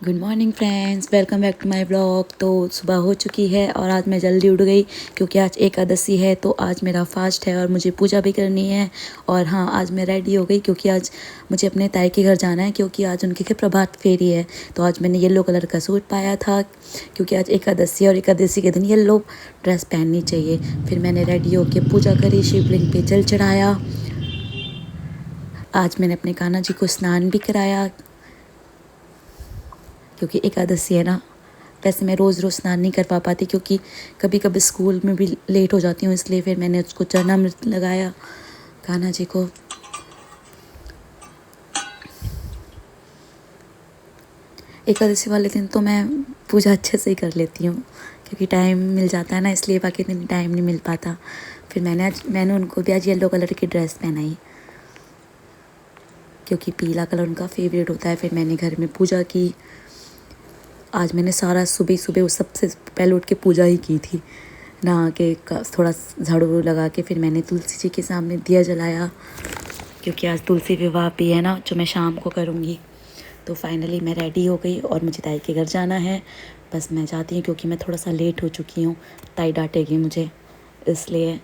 Good morning friends, welcome back to my blog. तो सुबह हो चुकी है और आज मैं जल्दी उठ गई क्योंकि आज एकादशी है। तो आज मेरा फास्ट है और मुझे पूजा भी करनी है। और हाँ, आज मैं रेडी हो गई क्योंकि आज मुझे अपने ताई के घर जाना है क्योंकि आज उनके घर प्रभात फेरी है। तो आज मैंने येलो कलर का सूट पाया था क्योंकि आज एकादशी और एकादशी के दिन येलो ड्रेस पहननी चाहिए। फिर मैंने रेडी होकर पूजा करी, शिवलिंग पे जल चढ़ाया। आज मैंने अपने कान्हा जी को स्नान भी कराया क्योंकि एकादशी है ना। वैसे मैं रोज़ रोज़ स्नान नहीं कर पाती क्योंकि कभी कभी स्कूल में भी लेट हो जाती हूँ, इसलिए फिर मैंने उसको चरणामृत लगाया कान्हा जी को। एकादशी वाले दिन तो मैं पूजा अच्छे से ही कर लेती हूँ क्योंकि टाइम मिल जाता है ना, इसलिए बाकी दिन टाइम नहीं मिल पाता। फिर मैंने उनको भी आज येलो कलर की ड्रेस पहनाई क्योंकि पीला कलर उनका फेवरेट होता है। फिर मैंने घर में पूजा की। आज मैंने सारा सुबह सुबह सबसे पहले उठ के पूजा ही की थी, नहा के थोड़ा झाड़ू लगा के। फिर मैंने तुलसी जी के सामने दिया जलाया क्योंकि आज तुलसी विवाह भी है ना, जो मैं शाम को करूँगी। तो फाइनली मैं रेडी हो गई और मुझे ताई के घर जाना है। बस मैं जाती हूँ क्योंकि मैं थोड़ा सा लेट हो चुकी हूँ, ताई डांटेगी मुझे इसलिए।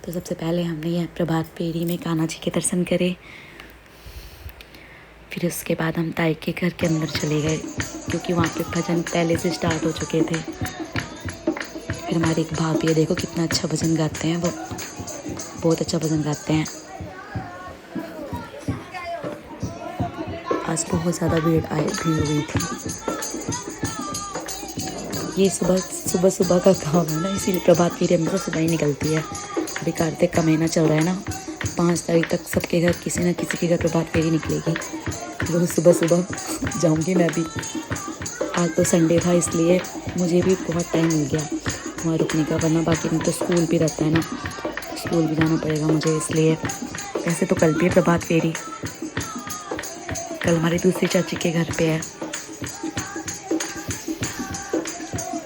तो सबसे पहले हमने यह प्रभात फेरी में कान्हा जी के दर्शन करे। फिर उसके बाद हम ताई के घर के अंदर चले गए क्योंकि वहाँ पे भजन पहले से स्टार्ट हो चुके थे। फिर हमारे एक भाभी है, देखो कितना अच्छा भजन गाते हैं वो, बहुत अच्छा भजन गाते हैं। आज बहुत ज़्यादा भीड़ हुई थी। ये सुबह सुबह का काम है ना, इसीलिए प्रभात फेरी हमेशा सुबह ही निकलती है। अभी कार्तिक का महीना चल रहा है ना, 5 तारीख तक सबके घर किसी न किसी के घर प्रभात फेरी निकलेगी। वो सुबह सुबह जाऊंगी मैं भी। आज तो संडे था इसलिए मुझे भी बहुत टाइम मिल गया वहाँ रुकने का, वरना बाकी दिन तो स्कूल भी रहता है ना, स्कूल भी जाना पड़ेगा मुझे इसलिए। वैसे तो कल भी है प्रभात फेरी, कल हमारी दूसरी चाची के घर पे है।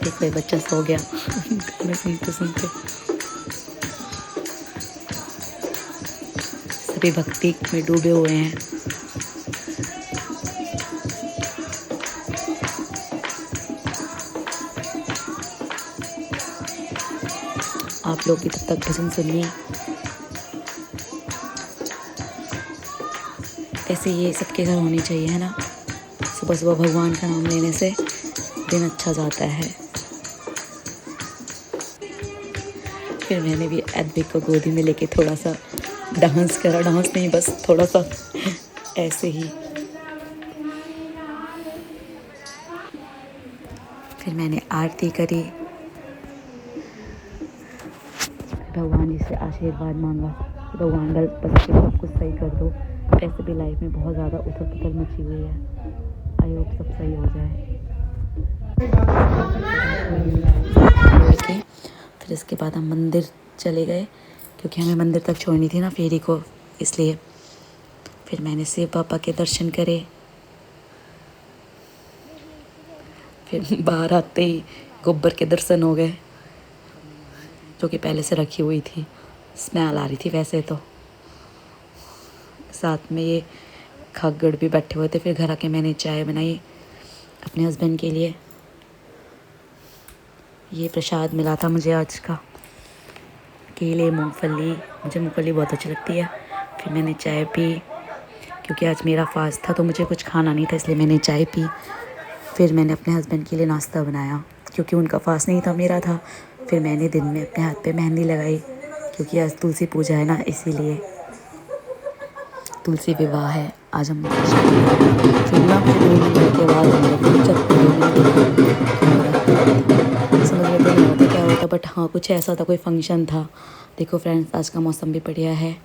एक भाई बच्चा सो गया गाने सुनते सुनते। सभी भक्ति में डूबे हुए हैं। आप लोग भी तब तक भजन सुनिए। ऐसे ये सबके घर होनी चाहिए है ना, सुबह सुबह भगवान का नाम लेने से दिन अच्छा जाता है। फिर मैंने भी अद्विक को गोदी में लेके थोड़ा सा डांस करा, डांस नहीं बस थोड़ा सा ऐसे ही। फिर मैंने आरती करी, भगवान जी से आशीर्वाद मांगा, भगवान बस सब कुछ सही कर दो। ऐसे भी लाइफ में बहुत ज़्यादा उथल पुथल मची हुई है, आई होप सब सही हो जाए। ओके, फिर इसके बाद हम मंदिर चले गए क्योंकि हमें मंदिर तक छोड़नी थी ना फेरी को, इसलिए। फिर मैंने शिव बाबा के दर्शन करे। फिर बाहर आते ही गोबर के दर्शन हो गए, जो कि पहले से रखी हुई थी, स्मेल आ रही थी वैसे तो। साथ में ये खग्गड़ भी बैठे हुए थे। फिर घर आके मैंने चाय बनाई अपने हस्बैंड के लिए। ये प्रसाद मिला था मुझे आज का, केले मूंगफली, मुझे मूंगफली बहुत अच्छी लगती है। फिर मैंने चाय पी क्योंकि आज मेरा फास्ट था तो मुझे कुछ खाना नहीं था, इसलिए मैंने चाय पी। फिर मैंने अपने हस्बैंड के लिए नाश्ता बनाया क्योंकि उनका फास्ट नहीं था, मेरा था। फिर मैंने दिन में अपने हाथ पे मेहंदी लगाई क्योंकि आज तुलसी पूजा है ना, इसीलिए तुलसी विवाह है आज हम। फिर ना के बाद समझ में तो नहीं आता क्या होता, बट हाँ कुछ ऐसा था, कोई फंक्शन था। देखो फ्रेंड्स, आज का मौसम भी बढ़िया है,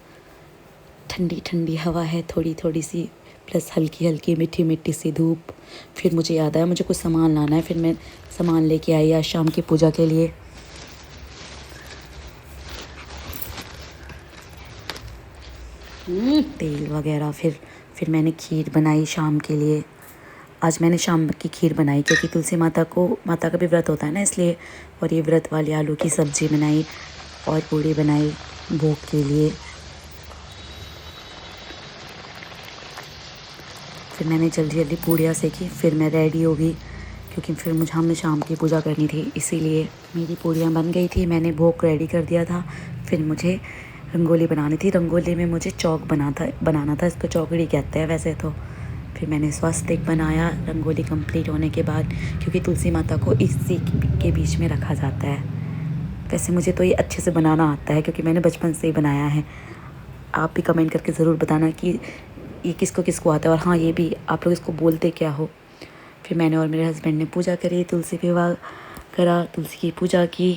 ठंडी ठंडी हवा है थोड़ी थोड़ी सी, प्लस हल्की हल्की मीठी मीठी सी धूप। फिर मुझे याद आया मुझे कुछ सामान लाना है, फिर मैं सामान लेके आई आज शाम की पूजा के लिए। तेल वगैरह। फिर मैंने खीर बनाई शाम के लिए। आज मैंने शाम की खीर बनाई क्योंकि तुलसी माता का भी व्रत होता है ना, इसलिए। और ये व्रत वाली आलू की सब्ज़ी बनाई और पूड़ी बनाई भोग के लिए। फिर मैंने जल्दी जल्दी पूड़ियाँ सेकी, फिर मैं रेडी हो गई क्योंकि फिर मुझे हमने शाम की पूजा करनी थी, इसीलिए मेरी पूड़ियाँ बन गई थी। मैंने भोग रेडी कर दिया था। फिर मुझे रंगोली बनानी थी। रंगोली में मुझे चौक बनाना था, इसको चौकड़ी कहते हैं वैसे तो। फिर मैंने स्वस्तिक बनाया रंगोली कंप्लीट होने के बाद, क्योंकि तुलसी माता को इसी के बीच में रखा जाता है। वैसे मुझे तो ये अच्छे से बनाना आता है क्योंकि मैंने बचपन से ही बनाया है। आप भी कमेंट करके ज़रूर बताना कि ये किसको किसको आता है, और हाँ ये भी आप लोग इसको बोलते क्या हो। फिर मैंने और मेरे हस्बैंड ने पूजा करी, तुलसी विवाह करा, तुलसी की पूजा की।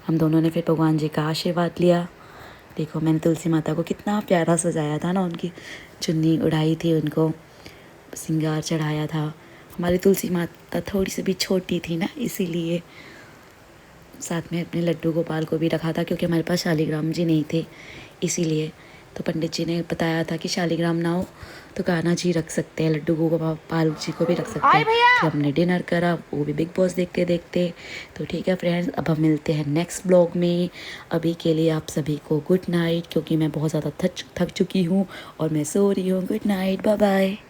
हम दोनों ने फिर भगवान जी का आशीर्वाद लिया। देखो मैंने तुलसी माता को कितना प्यारा सजाया था ना, उनकी चुन्नी उड़ाई थी, उनको श्रृंगार चढ़ाया था। हमारी तुलसी माता थोड़ी सी भी छोटी थी ना, इसीलिए साथ में अपने लड्डू गोपाल को भी रखा था, क्योंकि हमारे पास शालिग्राम जी नहीं थे, इसीलिए। तो पंडित जी ने बताया था कि शालिग्राम ना हो तो कान्हा जी रख सकते हैं, लड्डू गोपाल जी को भी रख सकते हैं। फिर हमने डिनर करा, वो भी बिग बॉस देखते देखते। तो ठीक है फ्रेंड्स, अब हम मिलते हैं नेक्स्ट ब्लॉग में। अभी के लिए आप सभी को गुड नाइट, क्योंकि मैं बहुत ज़्यादा थक चुकी हूँ और मैं सो रही हूँ। Good night, bye bye.